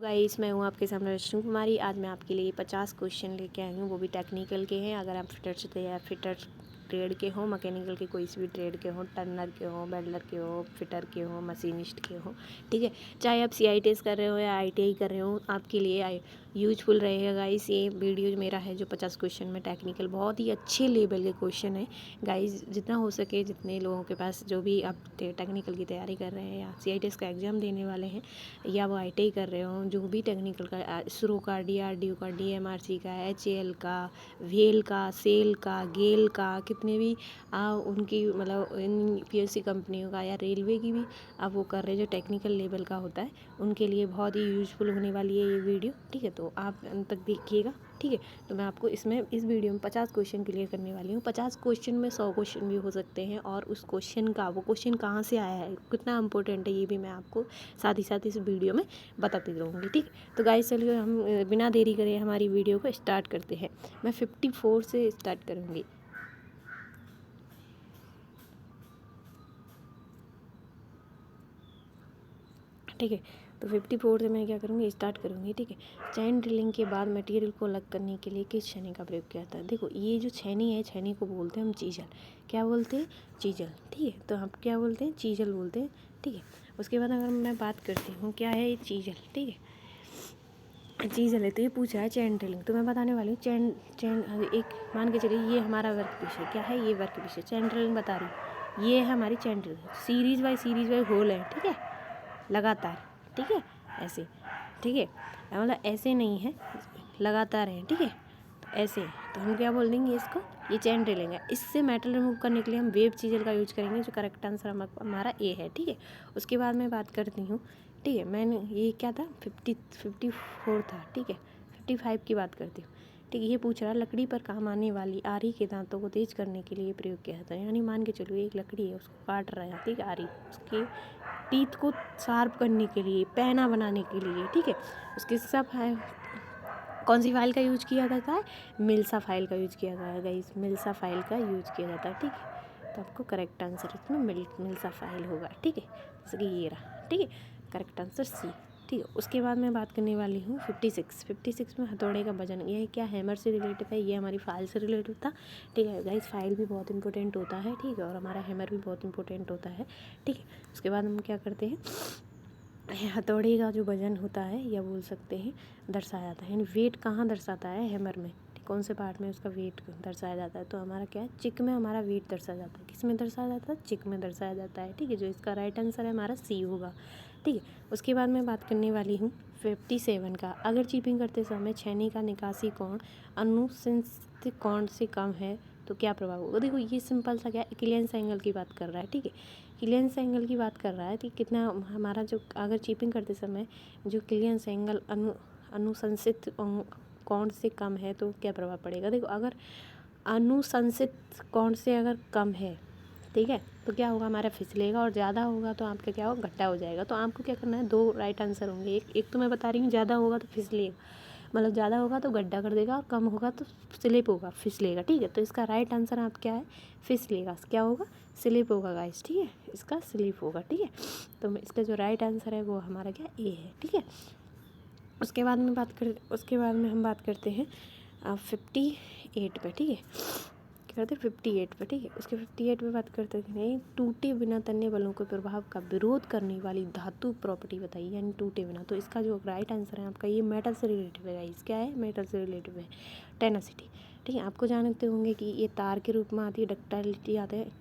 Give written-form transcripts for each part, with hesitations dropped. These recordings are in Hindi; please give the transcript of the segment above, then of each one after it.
गाइस, मैं हूँ आपके सामने रश्मि कुमारी। आज मैं आपके लिए 50 क्वेश्चन लेके आई हूँ, वो भी टेक्निकल के हैं। अगर आप फिटर ट्रेड के हो, मैकेनिकल के कोई सी भी ट्रेड के हो, टर्नर के हो, वेल्डर के हो, फिटर के हो, मशीनिस्ट के हो, ठीक है। चाहे आप CITS कर रहे हो या ITI कर रहे हो, आपके लिए यूजफुल रहेगा गाइस। ये वीडियो जो मेरा है, जो 50 क्वेश्चन में टेक्निकल बहुत ही अच्छे लेवल के क्वेश्चन है गाइस। जितना हो सके, जितने लोगों के पास जो भी आप टेक्निकल की तैयारी कर रहे हैं या CITS का एग्ज़ाम देने वाले हैं या वो ITI कर रहे हो, जो भी टेक्निकल का इसरो का, DRDO का, DMRC का, HAL का, वेल का, सेल का, गेल का, कितने भी उनकी मतलब इन PSC कंपनियों का या रेलवे की भी आप वो कर रहे हैं, जो टेक्निकल लेवल का होता है, उनके लिए बहुत ही यूज़फुल होने वाली है ये वीडियो, ठीक है। तो आप अंत तक देखिएगा, ठीक है। तो मैं आपको इस वीडियो में 50 क्वेश्चन क्लियर करने वाली हूँ। 50 क्वेश्चन में 100 क्वेश्चन भी हो सकते हैं, और उस क्वेश्चन का वो क्वेश्चन कहाँ से आया है, कितना इंपॉर्टेंट है, ये भी मैं आपको साथ ही साथ इस वीडियो में बताती रहूँगी, ठीक। तो गाइस चलिए हम बिना देरी करे हमारी वीडियो को स्टार्ट करते हैं। मैं 54 से स्टार्ट करूँगी। ठीक है, तो 54 से मैं क्या करूँगी, स्टार्ट करूँगी, ठीक है। चैन ड्रिलिंग के बाद मटेरियल को अलग करने के लिए किस छेनी का प्रयोग किया जाता है? देखो, ये जो छेनी है, छेनी को बोलते हैं हम चीजल। क्या बोलते हैं? चीजल, ठीक है। तो हम क्या बोलते हैं? चीजल बोलते हैं, ठीक है। उसके बाद अगर मैं बात करती हूँ, क्या है ये चीजल, ठीक है। चीजल है, तो ये पूछा है चैन ड्रिलिंग, तो मैं बताने वाली हूँ चैन चैन एक मान के चलिए, ये हमारा वर्क पीस है। क्या है ये? वर्क पीस है। चैन ड्रिलिंग बता रही हूँ, ये है हमारी चैन ड्रिलिंग। सीरीज बाई होल है, ठीक है, लगातार, ठीक है, ऐसे, ठीक है। मतलब ऐसे नहीं है, लगातार है, ठीक है। तो ऐसे, तो हम क्या बोल देंगे इसको? ये चैन ड्रिलिंग है। इससे मेटल रिमूव करने के लिए हम वेब चीजल का यूज करेंगे, जो करेक्ट आंसर हमारा ए है, ठीक है। उसके बाद मैं बात करती हूँ, ठीक है। मैंने ये क्या था, 54 था, ठीक है। 55 की बात करती हूँ, ठीक है। ये पूछ रहा है लकड़ी पर काम आने वाली आरी के दांतों को तेज करने के लिए प्रयोग किया जाता है। यानी मान के चलो एक लकड़ी है, उसको काट रहा है, ठीक है, आरी, उसके टीथ को शार्प करने के लिए, पैना बनाने के लिए, ठीक है। उसके सब है, कौन सी फाइल का यूज किया जाता है? मिल्सा फाइल का यूज किया जाएगा, इस मिल्सा फाइल का यूज किया जाता है, ठीक है। तो आपको करेक्ट आंसर इसमें मिल्सा फाइल होगा, ठीक है। जैसे कि ये रहा, ठीक है, करेक्ट आंसर सी, ठीक है। उसके बाद मैं बात करने वाली हूँ 56 में हथौड़े का वजन। ये क्या हैमर से रिलेटेड है? ये हमारी फाइल से रिलेटेड था, ठीक है गाइस। फाइल भी बहुत इंपॉर्टेंट होता है, ठीक है, और हमारा हैमर भी बहुत इंपॉर्टेंट होता है, ठीक है। उसके बाद हम क्या करते हैं, हथौड़े का जो वजन होता है, या बोल सकते हैं दर्शाया जाता है, यानी वेट कहाँ दर्शाता है हैमर में, कौन से पार्ट में उसका वेट दर्शाया जाता है? तो हमारा क्या है, चिक में हमारा वेट दर्शाया जाता है। किस में दर्शाया जाता है? चिक में दर्शाया जाता है, ठीक है। जो इसका राइट आंसर है हमारा सी होगा, ठीक है। उसके बाद मैं बात करने वाली हूँ 57 का। अगर चीपिंग करते समय छेनी का निकासी कोण अनुशंसित कोण से कम है तो क्या प्रभाव होगा? देखो, ये सिंपल सा क्या, क्लियरेंस एंगल की बात कर रहा है, ठीक है। क्लियरेंस एंगल की बात कर रहा है कि कितना हमारा जो, अगर चीपिंग करते समय जो क्लियरेंस एंगल अनुशंसित कोण से कम है तो क्या प्रभाव पड़ेगा? देखो, अगर अनुशंसित कोण से अगर कम है, ठीक है, तो क्या होगा, हमारा फिसलेगा, और ज़्यादा होगा तो आपका क्या होगा, गड्ढा हो जाएगा। तो आपको क्या करना है, दो राइट आंसर होंगे। एक तो मैं बता रही हूँ, ज़्यादा होगा तो फिसलेगा, मतलब ज़्यादा होगा तो गड्ढा कर देगा, और कम होगा तो स्लिप होगा, फिसलेगा, ठीक है। तो इसका राइट आंसर आप क्या है, फिसलेगा। क्या होगा? स्लिप होगा गाइस, ठीक है, इसका स्लिप होगा, ठीक है। तो इसका जो राइट आंसर है वो हमारा क्या, ए है, ठीक है। उसके बाद में हम बात करते हैं 58 पे, ठीक है। क्या करते हैं 58 पे, ठीक है। उसके 58 पे बात करते हैं, नहीं, टूटे बिना तन्य बलों के प्रभाव का विरोध करने वाली धातु प्रॉपर्टी बताइए, यानी टूटे बिना। तो इसका जो राइट आंसर है आपका, ये मेटल से रिलेटेड है गाइस। क्या है? मेटल से रिलेटेड है, टेनासिटी, ठीक है। आपको जानते होंगे कि ये तार के रूप में आती है, डक्टाइलिटी आते हैं,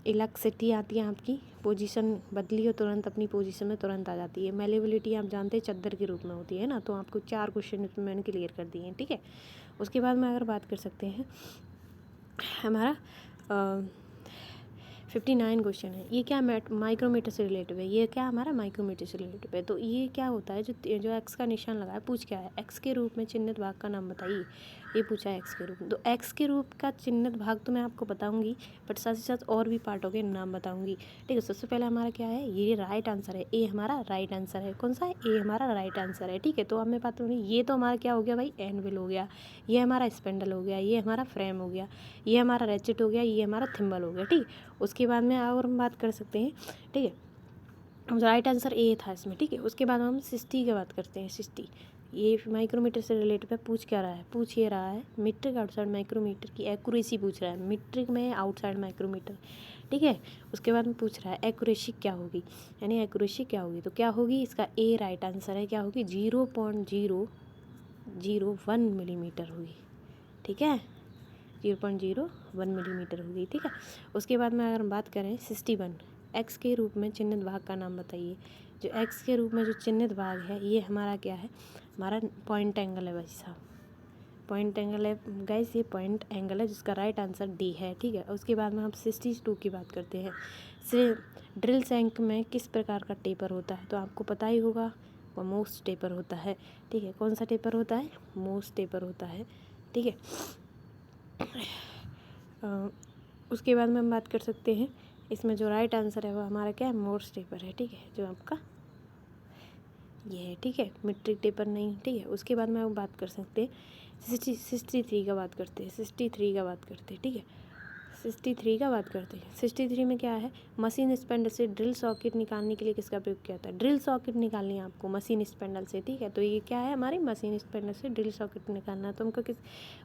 इलास्टिसिटी आती है, आपकी पोजीशन बदली हो तुरंत अपनी पोजीशन में तुरंत आ जाती है। मेलेबिलिटी आप जानते हैं चद्दर के रूप में होती है ना। तो आपको 4 क्वेश्चन इसमें मैंने क्लियर कर दिए हैं, ठीक है। उसके बाद में अगर बात कर सकते हैं, हमारा 59 क्वेश्चन है। ये क्या, माइक्रोमीटर से रिलेटिव है। ये क्या हमारा माइक्रोमीटर से रिलेटिव है। तो ये क्या होता है, जो एक्स का निशान लगा है, पूछ क्या है, एक्स के रूप में चिन्हित भाग का नाम बताइए। ये पूछा है एक्स के रूप में। तो एक्स के रूप का चिन्हित भाग तो मैं आपको बताऊंगी, बट साथ ही साथ और भी पार्टों के नाम बताऊंगी, ठीक है। सबसे पहले हमारा क्या है, ये राइट आंसर है, ए हमारा राइट आंसर है। कौन सा है? ए हमारा राइट आंसर है, ठीक है। तो हमें बात होगी, ये तो हमारा क्या हो गया भाई, एनविल हो गया, ये हमारा स्पेंडल हो गया, ये हमारा फ्रेम हो गया, ये हमारा रेचेट हो गया, ये हमारा थिम्बल हो गया, ठीक है। उसके बाद में और हम बात कर सकते हैं, ठीक है। राइट आंसर ए था इसमें, ठीक है। उसके बाद हम 60 की बात करते हैं। 60 ये माइक्रोमीटर से रिलेटेड है, पूछ क्या रहा है, पूछ ये रहा है मीट्रिक आउटसाइड माइक्रोमीटर की एक्यूरेसी पूछ रहा है। मीट्रिक में आउटसाइड माइक्रोमीटर, ठीक है। उसके बाद में पूछ रहा है एक्यूरेसी क्या होगी, यानी एक्यूरेसी क्या होगी, तो क्या होगी इसका ए राइट आंसर है, क्या होगी 0.001 मिलीमीटर होगी, ठीक है। 0.01 मिलीमीटर होगी, ठीक है। उसके बाद में अगर हम बात करें 61 एक्स के रूप में चिन्हित भाग का नाम बताइए। जो एक्स के रूप में जो चिन्हित भाग है ये हमारा क्या है, हमारा पॉइंट एंगल है भाई साहब, पॉइंट एंगल है गाइस, ये पॉइंट एंगल है जिसका राइट आंसर डी है, ठीक है। उसके बाद में हम 62 की बात करते हैं। ड्रिल सैंक में किस प्रकार का टेपर होता है, तो आपको पता ही होगा वो मोस्ट टेपर होता है, ठीक है। कौन सा टेपर होता है, मोस्ट टेपर होता है, ठीक है। उसके बाद में हम बात कर सकते हैं, इसमें जो राइट आंसर है वो हमारा क्या है, मोस्ट टेपर है, ठीक है, जो आपका ये है, ठीक है, मीट्रिक टेपर नहीं, ठीक है। उसके बाद में हम बात कर सकते हैं 63 का बात करते हैं, 63 का बात करते हैं, ठीक है। 63 का बात करते हैं। 63 में क्या है, मशीन स्पेंडल से ड्रिल सॉकेट निकालने के लिए किसका प्रयोग किया जाता है, ड्रिल सॉकेट निकालनी है आपको मशीन स्पेंडल से, ठीक है। तो ये क्या है, हमारी मशीन स्पेंडल से ड्रिल सॉकेट निकालना है, तो हमको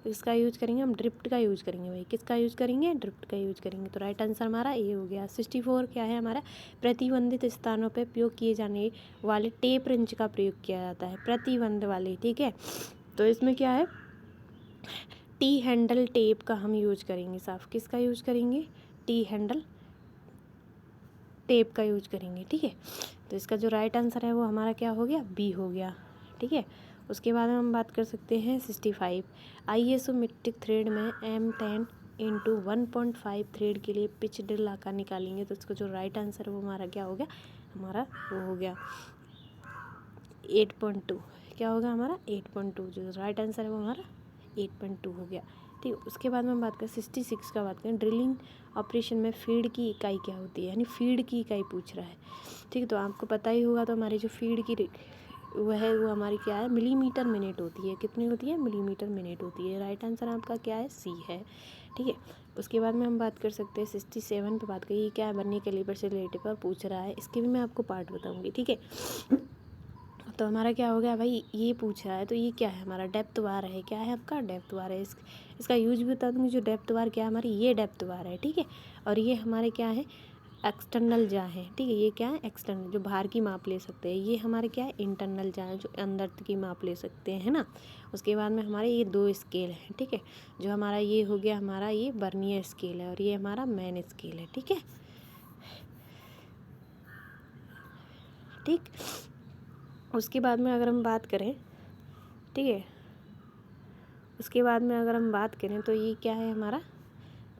किसका यूज करेंगे, हम ड्रिफ्ट का यूज करेंगे भाई, किसका यूज करेंगे, ड्रिफ्ट का यूज करेंगे। तो राइट आंसर हमारा ये हो गया। 64 क्या है हमारा, प्रतिबंधित स्थानों पर उपयोग किए जाने वाले टेप रेंच का प्रयोग किया जाता है, प्रतिबंध वाले, ठीक है। तो इसमें क्या है, टी हैंडल टेप का हम यूज करेंगे, साफ किसका यूज करेंगे, टी हैंडल टेप का यूज करेंगे, ठीक है। तो इसका जो राइट आंसर है वो हमारा क्या हो गया, बी हो गया, ठीक है। उसके बाद हम बात कर सकते हैं 65 आइसोमेट्रिक थ्रेड में M10 इंटू 1.5 थ्रेड के लिए पिच ड्रिल आकार निकालेंगे, तो इसका जो राइट आंसर है वो हमारा क्या हो गया, हमारा वो हो गया 8.2, क्या होगा हमारा 8.2, जो राइट आंसर है वो हमारा 8.2 हो गया, ठीक है। उसके बाद में हम बात करें 66 का बात करें, ड्रिलिंग ऑपरेशन में फीड की इकाई क्या होती है, यानी फीड की इकाई पूछ रहा है, ठीक है। तो आपको पता ही होगा, तो हमारी जो फीड की वो है वो हमारी क्या है, मिलीमीटर मिनट होती है, कितनी होती है, मिलीमीटर मिनट होती है। राइट आंसर आपका क्या है, सी है, ठीक है। उसके बाद में हम बात कर सकते हैं 67 पे बात करिए, क्या है, बर्नियर कैलिपर से रिलेटेड पर पूछ रहा है, इसके भी मैं आपको पार्ट बताऊँगी, ठीक है। तो हमारा क्या हो गया भाई, ये पूछा है, तो ये क्या है, हमारा डेप्थ वार है, क्या है आपका डेप्थ वार है। इसका यूज भी बता दूँगी, जो डेप्थ वार क्या है हमारी, ये डेप्थ वार है, ठीक है। और ये हमारे क्या है, एक्सटर्नल जा है, ठीक है। ये क्या है, एक्सटर्नल जो बाहर की माप ले सकते हैं, ये हमारे क्या है, इंटरनल जा है, जो अंदर की माप ले सकते हैं, है ना। उसके बाद में हमारे ये 2 स्केल हैं, ठीक है। जो हमारा ये हो गया, हमारा ये बर्नियर स्केल है, और ये हमारा मेन स्केल है, ठीक है, ठीक। उसके बाद में अगर हम बात करें, ठीक है, उसके बाद में अगर हम बात करें तो ये क्या है हमारा,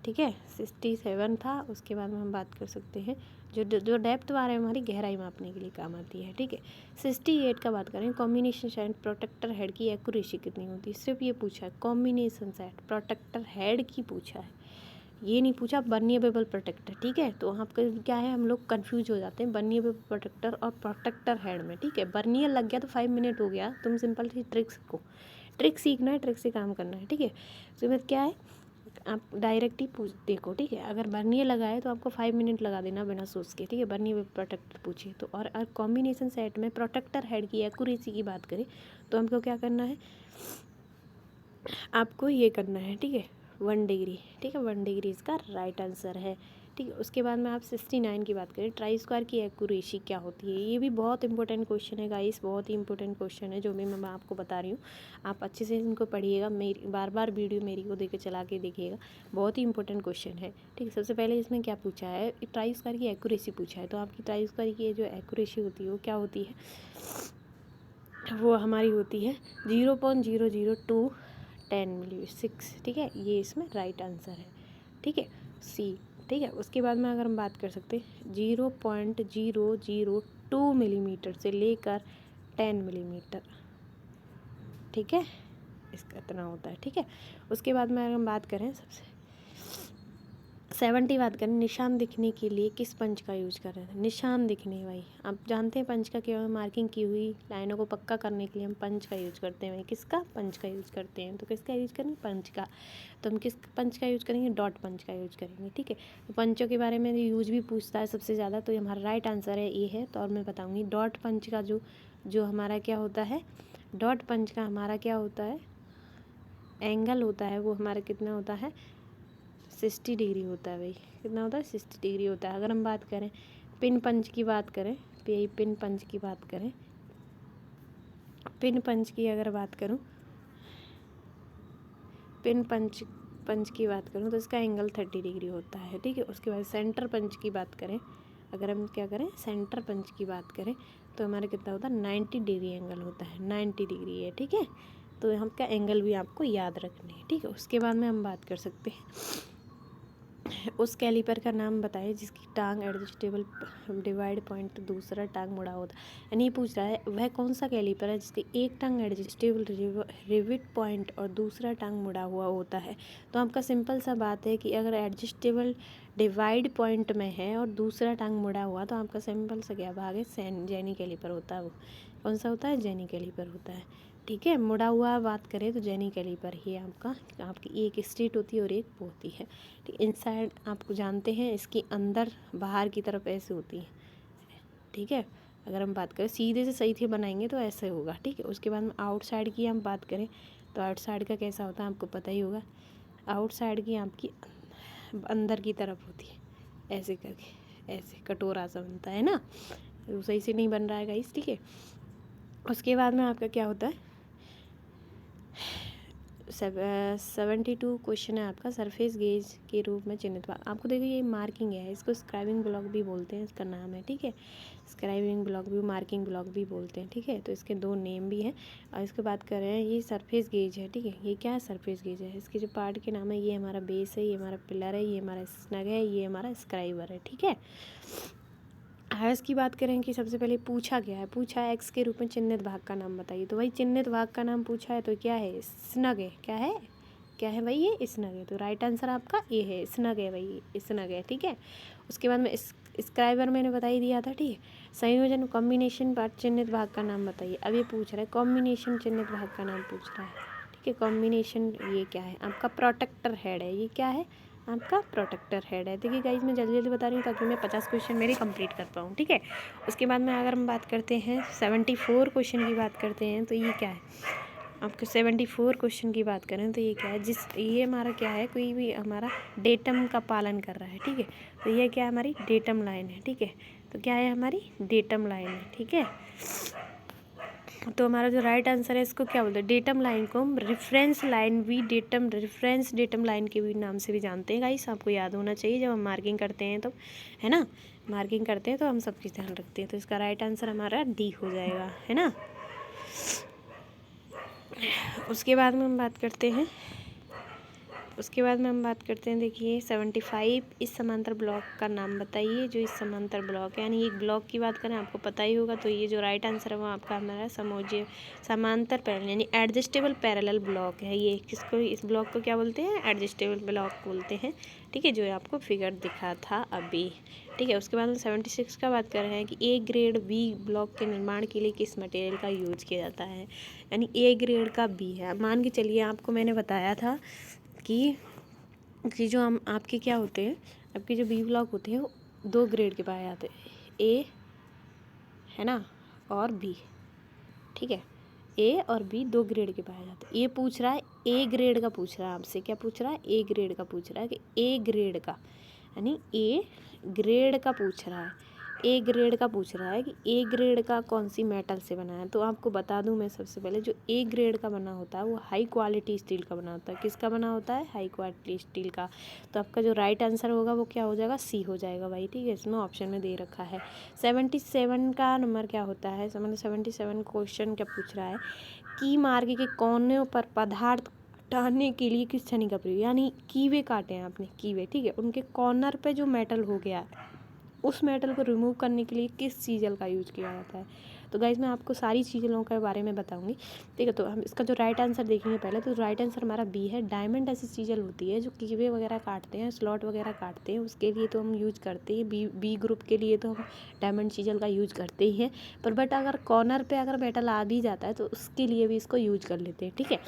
ठीक है, 67 था। उसके बाद में हम बात कर सकते हैं, जो डेप्थ वार है हमारी गहराई मापने के लिए काम आती है, ठीक है। 68 का बात करें, कॉम्बिनेशन सेट प्रोटेक्टर हेड की एक्यूरेसी कितनी होती है, सिर्फ ये पूछा है, कॉम्बिनेशन सेट प्रोटेक्टर हेड की पूछा है, ये नहीं पूछा बर्निएबल प्रोटेक्टर, ठीक है। तो आपका क्या है, हम लोग कंफ्यूज हो जाते हैं बर्निएबल प्रोटेक्टर और प्रोटेक्टर हेड में, ठीक है। बर्नियर लग गया तो 5 मिनट हो गया, तुम सिंपल सी ट्रिक सीखना है, ट्रिक से काम करना है, ठीक है। उसके बाद क्या है, आप डायरेक्ट ही पूछ देखो, ठीक है। अगर बर्नियर लगाए तो आपको 5 मिनट लगा देना बिना सोच के, ठीक है। बर्नियर प्रोटेक्टर पूछिए तो, और कॉम्बिनेशन सेट में प्रोटेक्टर हेड की एक्यूरेसी की बात करें तो हमको क्या करना है, आपको ये करना है, ठीक है, 1 डिग्री, ठीक है, 1 डिग्री इसका राइट आंसर है, ठीक है। उसके बाद में आप 69 की बात करें, ट्राई स्क्वायर की एक्यूरेसी क्या होती है, ये भी बहुत इंपॉर्टेंट क्वेश्चन है गाइस, बहुत ही इंपॉर्टेंट क्वेश्चन है, जो भी मैं आपको बता रही हूँ, आप अच्छे से इनको पढ़िएगा, मेरी बार वीडियो मेरी को देकर चला के देखिएगा, बहुत ही इंपॉर्टेंट क्वेश्चन है, ठीक है। सबसे पहले इसमें क्या पूछा है, ट्राई स्क्वायर की एक्यूरेसी पूछा है, तो आपकी ट्राई स्क्वायर की जो एक्यूरेसी होती है वो क्या होती है, वो हमारी होती है 0.002 10 मिली 6, ठीक है। ये इसमें राइट आंसर है, ठीक है, सी, ठीक है। उसके बाद में अगर हम बात कर सकते हैं 0.002 मिलीमीटर से लेकर 10 मिलीमीटर, ठीक है, इसका इतना होता है, ठीक है। उसके बाद में अगर हम बात करें 70 बात करें, निशान दिखने के लिए किस पंच का यूज कर रहे हैं? निशान दिखने, भाई आप जानते हैं पंच का क्या है? मार्किंग की हुई लाइनों को पक्का करने के लिए हम पंच का यूज करते हैं भाई। किसका? पंच का यूज करते हैं। तो किसका यूज करेंगे? पंच का। तो हम किस पंच का यूज करेंगे? डॉट पंच का यूज करेंगे, ठीक है। तो पंचों के बारे में यूज भी पूछता है सबसे ज़्यादा, तो हमारा राइट आंसर है ए है। तो और मैं बताऊँगी डॉट पंच का जो हमारा क्या होता है, डॉट पंच का हमारा क्या होता है, एंगल होता है वो हमारा कितना होता है, 60 डिग्री होता है भाई। कितना होता है? 60 डिग्री होता है। अगर हम बात करें पिन पंच की बात करें, पिन पंच की बात करें, पिन पंच की अगर बात करूं, पिन पंच की बात करूं तो इसका एंगल 30 डिग्री होता है, ठीक है। उसके बाद सेंटर पंच की बात करें, अगर हम क्या करें, सेंटर पंच की बात करें तो हमारा कितना होता है, 90 डिग्री एंगल होता है, 90 डिग्री है, ठीक है। तो हम का एंगल भी आपको याद रखने हैं, ठीक है। उसके बाद में हम बात कर सकते हैं उस कैलिपर का नाम बताइए जिसकी टांग एडजस्टेबल डिवाइड पॉइंट दूसरा टांग मुड़ा होता है। यानी ये पूछ रहा है वह कौन सा कैलिपर है जिसकी एक टांग एडजस्टेबल रिविट पॉइंट और दूसरा टांग मुड़ा हुआ होता है। तो आपका सिंपल सा बात है कि अगर एडजस्टेबल डिवाइड पॉइंट में है और दूसरा टांग मुड़ा हुआ, तो आपका सिंपल सा क्या भाग है, जेनी कैलिपर होता है। वो कौन सा होता है? जेनी कैलिपर होता है, ठीक है। मुड़ा हुआ बात करें तो जेनी कैलिपर ही आपकी एक स्ट्रेट होती है और एक वो होती है, ठीक। इनसाइड आपको जानते हैं इसकी अंदर बाहर की तरफ ऐसे होती है, ठीक है। अगर हम बात करें सीधे से सही थे बनाएंगे तो ऐसे होगा, ठीक है। उसके बाद में आउटसाइड की हम बात करें तो आउटसाइड का कैसा होता है आपको पता ही होगा। आउटसाइड की आपकी अंदर की तरफ होती है, ऐसे करके, ऐसे कटोरा सा बनता है ना, तो सही से नहीं बन रहा है गाइस, ठीक है। उसके बाद में आपका क्या होता है, 72 क्वेश्चन है आपका, सरफेस गेज के रूप में चिन्हित भाग। आपको देखिए ये मार्किंग है, इसको स्क्राइबिंग ब्लॉक भी बोलते हैं, इसका नाम है, ठीक है। स्क्राइबिंग ब्लॉक भी, मार्किंग ब्लॉक भी बोलते हैं, ठीक है। तो इसके दो नेम भी हैं। और इसके बात कर रहे हैं, ये सरफेस गेज है, ठीक है। ये क्या है? सरफेस गेज है। इसके जो पार्ट के नाम है, ये हमारा बेस है, ये हमारा पिलर है, ये हमारा स्नग है, ये हमारा स्क्राइबर है, ठीक है। हायर्स की बात करें कि सबसे पहले पूछा क्या है, पूछा है एक्स के रूप में चिन्हित भाग का नाम बताइए। तो भाई चिन्हित भाग का नाम पूछा है तो क्या है? स्नग है। क्या है? क्या है भाई? ये स्नग है। तो राइट आंसर आपका ए है, स्नग है भाई, स्नग है, ठीक है। उसके बाद में स्क्राइबर मैंने बता ही दिया था, ठीक है। संयोजन कॉम्बिनेशन पार्ट चिन्हित भाग का नाम बताइए। अब ये पूछ रहा है कॉम्बिनेशन चिन्हित भाग का नाम पूछ रहा है, ठीक है। कॉम्बिनेशन ये क्या है? आपका प्रोटेक्टर हेड है। ये क्या है? आपका प्रोटेक्टर हेड है। देखिए गाइस मैं जल्दी जल्दी बता रही हूँ ताकि मैं 50 क्वेश्चन मेरे कंप्लीट कर पाऊँ, ठीक है। उसके बाद में अगर हम बात करते हैं 74 क्वेश्चन की बात करते हैं तो ये क्या है? आपके 74 क्वेश्चन की बात करें तो ये क्या है? ये हमारा क्या है, कोई भी हमारा डेटम का पालन कर रहा है, ठीक है। तो ये क्या है? हमारी डेटम लाइन है, ठीक है। तो क्या है? हमारी डेटम लाइन है, ठीक है। तो हमारा जो राइट आंसर है इसको क्या बोलते हैं? डेटम लाइन को हम रेफरेंस लाइन भी, रेफरेंस डेटम लाइन के भी नाम से भी जानते हैं गाइस। आपको याद होना चाहिए जब हम मार्किंग करते हैं तो, है ना। मार्किंग करते हैं तो हम सब चीज़ ध्यान रखते हैं। तो इसका राइट आंसर हमारा डी हो जाएगा, है ना। उसके बाद में हम बात करते हैं, देखिए 75 इस समांतर ब्लॉक का नाम बताइए। जो इस समांतर ब्लॉक है, यानी एक ब्लॉक की बात करें आपको पता ही होगा, तो ये जो राइट आंसर है वो आपका हमारा समांतर पैरेलल यानी एडजस्टेबल पैरेलल ब्लॉक है। ये किसको, इस ब्लॉक को क्या बोलते हैं? एडजस्टेबल ब्लॉक बोलते हैं, ठीक है। जो आपको फिगर दिखा था अभी, ठीक है। उसके बाद में 76 का बात कर रहे हैं कि ए ग्रेड बी ब्लॉक के निर्माण के लिए किस मटेरियल का यूज किया जाता है। यानी ए ग्रेड का बी है, मान के चलिए आपको मैंने बताया था कि जो हम आपके क्या होते हैं, आपके जो बी ब्लॉक होते हैं वो 2 ग्रेड के पाए जाते हैं, ए है ना और बी, ठीक है। ए और बी 2 ग्रेड के पाए जाते हैं। ये पूछ रहा है ए ग्रेड का, पूछ रहा है आपसे, क्या पूछ रहा है? ए ग्रेड का पूछ रहा है कि ए ग्रेड का, यानी ए ग्रेड का पूछ रहा है, ए ग्रेड का पूछ रहा है कि ए ग्रेड का कौन सी मेटल से बना है। तो आपको बता दूं मैं सबसे पहले, जो ए ग्रेड का बना होता है वो हाई क्वालिटी स्टील का बना होता है। किसका बना होता है? हाई क्वालिटी स्टील का। तो आपका जो राइट आंसर होगा वो क्या हो जाएगा? सी हो जाएगा भाई, ठीक है। इसमें ऑप्शन में दे रखा है। 77 का नंबर क्या होता है? 77 क्वेश्चन क्या पूछ रहा है कि मार्ग के कोनों पर पदार्थ हटाने के लिए किस छनी का प्रयोग, यानी कीवे काटे हैं आपने, कीवे, ठीक है। उनके कॉर्नर पे जो मेटल हो गया है उस मेटल को रिमूव करने के लिए किस चीज़ल का यूज किया जाता है? तो गाइस मैं आपको सारी चीज़ों के बारे में बताऊंगी, ठीक है। तो हम इसका जो राइट आंसर देखेंगे पहले, तो राइट आंसर हमारा बी है। डायमंड ऐसी चीज़ल होती है जो कीवे वगैरह काटते हैं, स्लॉट वगैरह काटते हैं, उसके लिए तो हम यूज करते हैं। बी ग्रुप के लिए तो हम डायमंड चीज़ल का यूज करते ही हैं, पर बट अगर कॉर्नर पे अगर मेटल आ भी जाता है तो उसके लिए भी इसको यूज कर लेते हैं, ठीक है।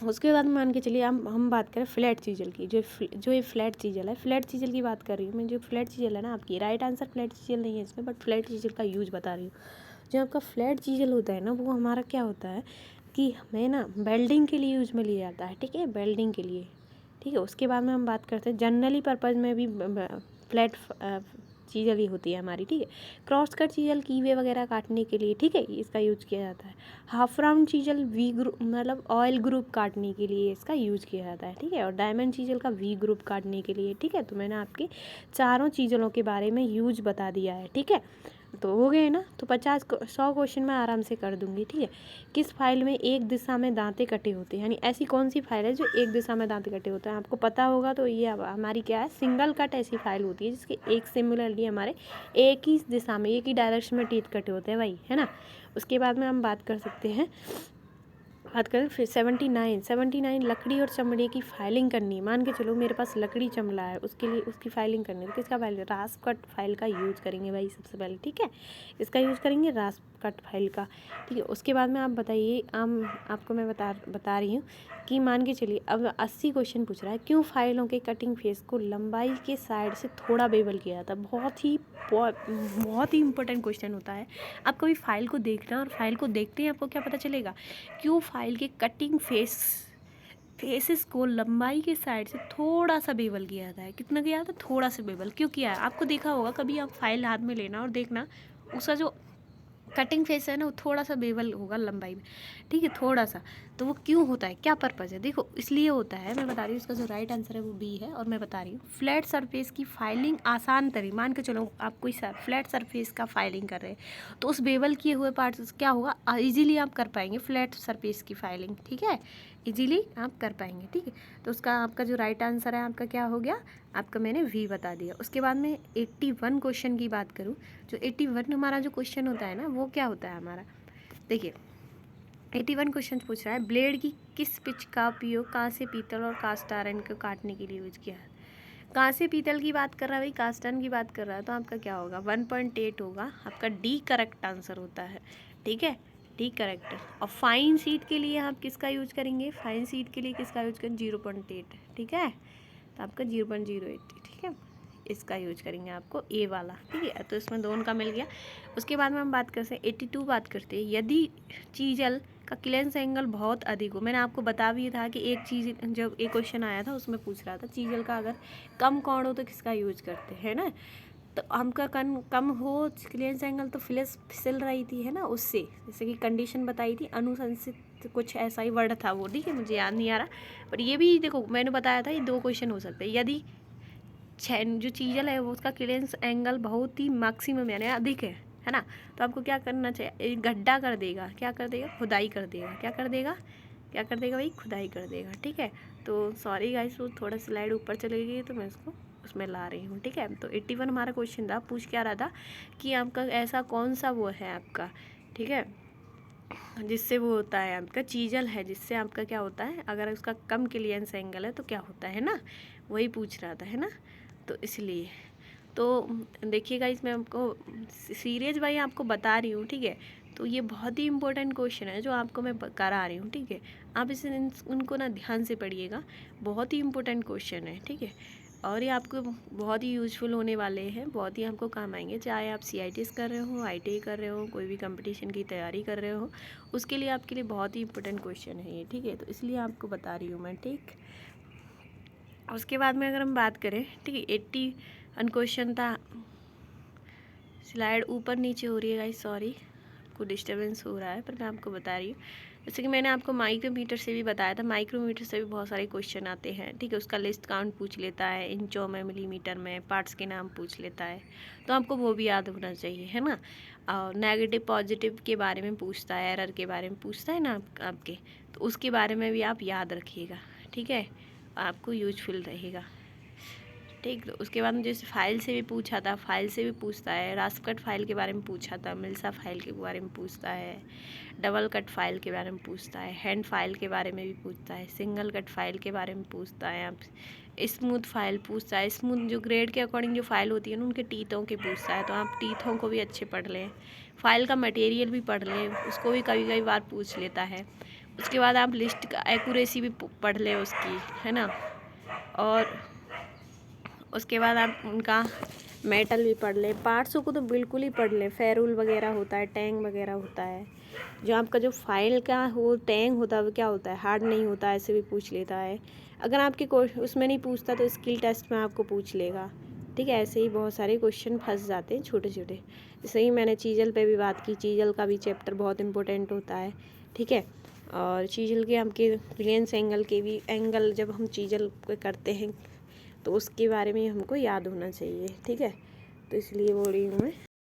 उसके बाद मान के चलिए हम बात करें फ्लैट चीज़ल की, जो ये फ्लैट चीज़ल है, फ्लैट चीज़ल की बात कर रही हूँ मैं। जो फ्लैट चीज़ल है ना आपकी, राइट आंसर फ्लैट चीज़ल नहीं है इसमें, बट फ्लैट चीज़ल का यूज बता रही हूँ। जो आपका फ्लैट चीज़ल होता है ना, वो हमारा क्या होता है कि हमें ना वेल्डिंग के लिए यूज में लिया जाता है, ठीक है, वेल्डिंग के लिए, ठीक है। उसके बाद में हम बात करते हैं जनरली पर्पज़ में भी फ्लैट चीज़ल ही होती है हमारी, ठीक है। क्रॉस कट चीज़ल कीवे वगैरह काटने के लिए, ठीक है, इसका यूज किया जाता है। Half round chisel we group मतलब ऑयल ग्रुप काटने के लिए इसका यूज किया जाता है, ठीक है। और डायमंड चीज़ल का वी ग्रुप काटने के लिए, ठीक है। तो मैंने आपके चारों चीज़लों के बारे में यूज बता दिया है, ठीक है। तो हो गए ना, तो 100 क्वेश्चन मैं आराम से कर दूंगी, ठीक है। किस फाइल में एक दिशा में दांते कटे होते हैं, यानी ऐसी कौन सी फाइल है जो एक दिशा में दांते कटे होते हैं, आपको पता होगा। तो ये हमारी क्या है, सिंगल कट ऐसी फाइल होती है जिसके एक सिमिलरली हमारे एक ही दिशा में, एक ही डायरेक्शन में टीथ कटे होते हैं भाई, है ना। उसके बाद में हम बात कर सकते हैं, बात करें फिर 79 लकड़ी और चमड़े की फाइलिंग करनी है। मान के चलो मेरे पास लकड़ी चमड़ा है, उसके लिए उसकी फाइलिंग करनी है, तो किसका फाइल, रास्प कट फाइल का यूज़ करेंगे भाई सबसे पहले, ठीक है। इसका यूज़ करेंगे रास्प कट फाइल का, ठीक है। उसके बाद में आप बताइए, आपको मैं बता रही हूँ कि मान के चलिए अब 80 क्वेश्चन पूछ रहा है, क्यों फाइलों के कटिंग फेस को लंबाई के साइड से थोड़ा बेवल किया जाता है। बहुत ही इंपॉर्टेंट क्वेश्चन होता है। आप कभी फाइल को देखना, और फाइल को देखते ही आपको क्या पता चलेगा, क्यों फाइल के कटिंग फेसेस को लंबाई के साइड से थोड़ा सा बेवल किया जाता है। कितना किया जाता है, थोड़ा सा बेवल क्यों किया है। आपको देखा होगा कभी, आप फाइल हाथ में लेना और देखना, उसका जो कटिंग फेस है ना, वो थोड़ा सा बेवल होगा लंबाई में, ठीक है, थोड़ा सा। तो वो क्यों होता है, क्या पर्पज़ है, देखो इसलिए होता है, मैं बता रही हूँ। इसका जो राइट आंसर है वो बी है, और मैं बता रही हूँ फ्लैट सरफेस की फाइलिंग आसान तरीके। मान के चलो आप कोई फ्लैट सरफेस का फाइलिंग कर रहे हैं, तो उस बेवल किए हुए पार्ट क्या होगा, ईजिली आप कर पाएंगे फ्लैट सरफेस की फाइलिंग, ठीक है, इजीली आप कर पाएंगे, ठीक है। तो उसका आपका जो राइट आंसर है आपका क्या हो गया, आपका मैंने वी बता दिया। उसके बाद में 81 क्वेश्चन की बात करूँ, जो 81 हमारा जो क्वेश्चन होता है ना, वो क्या होता है हमारा, देखिए 81 क्वेश्चन पूछ रहा है, ब्लेड की किस पिच का उपयोग कांसे, पीतल और कास्ट आयरन को काटने के लिए यूज किया है। कांसे पीतल की बात कर रहा है भाई, कास्ट आयरन की बात कर रहा है, तो आपका क्या होगा, 1.8 होगा, आपका डी करेक्ट आंसर होता है, ठीक है, डी करेक्ट। और फाइन शीट के लिए आप किसका यूज करेंगे, फाइन शीट के लिए किसका यूज करेंगे, 0.8, ठीक है, तो आपका 0.08, ठीक है, इसका यूज करेंगे आपको ए वाला, ठीक है। तो इसमें दोनों का मिल गया। उसके बाद में हम बात करते हैं 82 बात करते हैं, यदि चीजल का क्लियरेंस एंगल बहुत अधिक हो। मैंने आपको बता भी था कि एक चीज़, जब एक क्वेश्चन आया था उसमें पूछ रहा था चीजल का अगर कम कोण हो तो किसका यूज करते हैं ना, तो हमका कम हो क्लियरेंस एंगल तो फिसल रही थी, है ना, उससे, जैसे कि कंडीशन बताई थी, अनुशंसित कुछ ऐसा ही वर्ड था वो, ठीक है, मुझे याद नहीं आ रहा, पर ये भी देखो मैंने बताया था ये 2 क्वेश्चन हो सकते हैं। यदि जो चीजल है वो उसका क्लियरेंस एंगल बहुत ही मैक्सिमम यानी अधिक है ना, तो आपको क्या करना चाहिए, एक गड्ढा कर देगा, क्या कर देगा, खुदाई कर देगा, क्या कर देगा भाई, खुदाई कर देगा, ठीक है। तो सॉरी गाइस, वो थोड़ा स्लाइड ऊपर चली गई तो मैं इसको उसमें ला रही हूँ, ठीक है। तो 81 हमारा क्वेश्चन था, पूछ क्या रहा था कि आपका ऐसा कौन सा वो है आपका, ठीक है, जिससे वो होता है आपका चीजल है, जिससे आपका क्या होता है, अगर उसका कम क्लियरेंस एंगल है तो क्या होता है ना, वही पूछ रहा था, है ना। तो इसलिए तो देखिएगा, इसमें आपको सीरियस भाई आपको बता रही हूँ, ठीक है। तो ये बहुत ही इंपॉर्टेंट क्वेश्चन है जो आपको मैं करा रही हूँ, ठीक है। आप इसे उनको ना ध्यान से पढ़िएगा, बहुत ही इंपॉर्टेंट क्वेश्चन है, ठीक है। और ये आपको बहुत ही यूज़फुल होने वाले हैं, बहुत ही आपको काम आएंगे, चाहे आप CITs कर रहे हो, ITI कर रहे हो, कोई भी कंपटीशन की तैयारी कर रहे हो, उसके लिए आपके लिए बहुत ही इंपॉर्टेंट क्वेश्चन है ये, ठीक है। तो इसलिए आपको बता रही हूँ मैं, ठीक। उसके बाद में अगर हम बात करें, ठीक है, 81 क्वेश्चन था, स्लाइड ऊपर नीचे हो रही है गाइस, सॉरी आपको डिस्टर्बेंस हो रहा है, पर मैं आपको बता रही हूँ। जैसे कि मैंने आपको माइक्रोमीटर से भी बताया था, माइक्रोमीटर से भी बहुत सारे क्वेश्चन आते हैं, ठीक है। उसका लिस्ट काउंट पूछ लेता है, इंचों में, मिलीमीटर में, पार्ट्स के नाम पूछ लेता है, तो आपको वो भी याद होना चाहिए, है ना। और नेगेटिव पॉजिटिव के बारे में पूछता है, एरर के बारे में पूछता है ना आपके, तो उसके बारे में भी आप याद रखिएगा, ठीक है, आपको यूजफुल रहेगा। ठीक। तो उसके बाद जैसे फाइल से भी पूछा था, फाइल से भी पूछता है, रास्प कट फाइल के बारे में पूछा था, मिल्सा फाइल के बारे में पूछता है, डबल कट फाइल के बारे में पूछता है, हैंड फाइल के बारे में भी पूछता है, सिंगल कट फाइल के बारे में पूछता है, आप स्मूथ फाइल पूछता है। स्मूथ जो ग्रेड के अकॉर्डिंग जो फाइल होती है ना, उनके टीथों के पूछता है, तो आप टीथों को भी अच्छे पढ़ लें। फाइल का मटेरियल भी पढ़ लें, उसको भी कभी कभी बार पूछ लेता है। उसके बाद आप लिस्ट का एक्यूरेसी भी पढ़ लें उसकी, है ना। और उसके बाद आप उनका मेटल भी पढ़ लें। पार्ट्सों को तो बिल्कुल ही पढ़ लें। फेरुल वगैरह होता है, टैंग वगैरह होता है। जो आपका जो फाइल का हो टैंग होता है वो क्या होता है, हार्ड नहीं होता है, ऐसे भी पूछ लेता है। अगर आपके उसमें नहीं पूछता तो स्किल टेस्ट में आपको पूछ लेगा, ठीक है। ऐसे ही बहुत सारे क्वेश्चन फंस जाते हैं छोटे छोटे। जैसे ही मैंने चीजल पे भी बात की, चीजल का भी चैप्टर बहुत इंपॉर्टेंट होता है, ठीक है। और चीजल के हमके रिलेंस एंगल के भी एंगल जब हम चीजल करते हैं तो उसके बारे में हमको याद होना चाहिए, ठीक है। तो इसलिए बोल रही हूँ मैं।